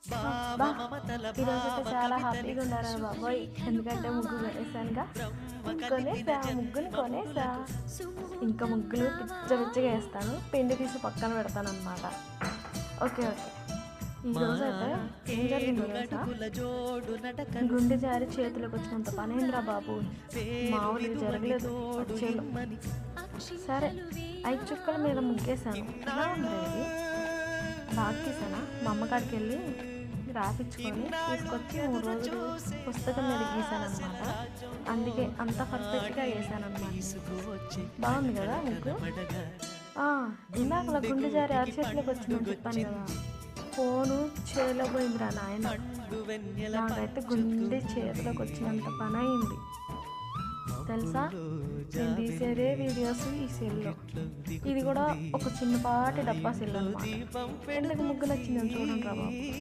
అబ్బా! ఈరోజైతే చాలా హ్యాపీగా ఉన్నాను బాబోయ్! ఎందుకంటే ముగ్గు కొనేసానుగా. ముగ్గుని కొనేసా. ఇంకా ముగ్గులు పిచ్చగా వేస్తాను. పిండి తీసి పక్కన పెడతానన్నమాట. ఓకే. ఈరోజైతే ఏం జరిగిందో తెలుసా? గుండె జారి చేతిలోకి వచ్చినంత పనేంద్రా బాబు, మామూలుగా జరగలేదు వచ్చేలో. సరే 5 చుక్కల మీద ముగ్గేసాను. ఎలా ఉంది ఇది? రాకేసానా మా అమ్మకాడికి వెళ్ళి రాపించుకొని తీసుకొచ్చి 3 రోజులు పుస్తకం మీద గీసానమాట. అందుకే అంత పర్ఫెక్ట్గా వేసానమాట. బాగుంది కదా ముగ్గు? ఇందాకలా గుండె జారి అరిచేతిలోకి వచ్చిందని చెప్పాను కదా, ఫోను చేతిలో పోయిందిరా నాయన. నాకైతే గుండె చేతిలోకి వచ్చినంత పని అయింది తెలుసా. నేను తీసేదే వీడియోస్ ఈ సెల్లో. ఇది కూడా ఒక చిన్నపాటి డబ్బా సెల్ అనమాట. ఎందుకు ముగ్గు నచ్చిందని చూడండి రా బాబు.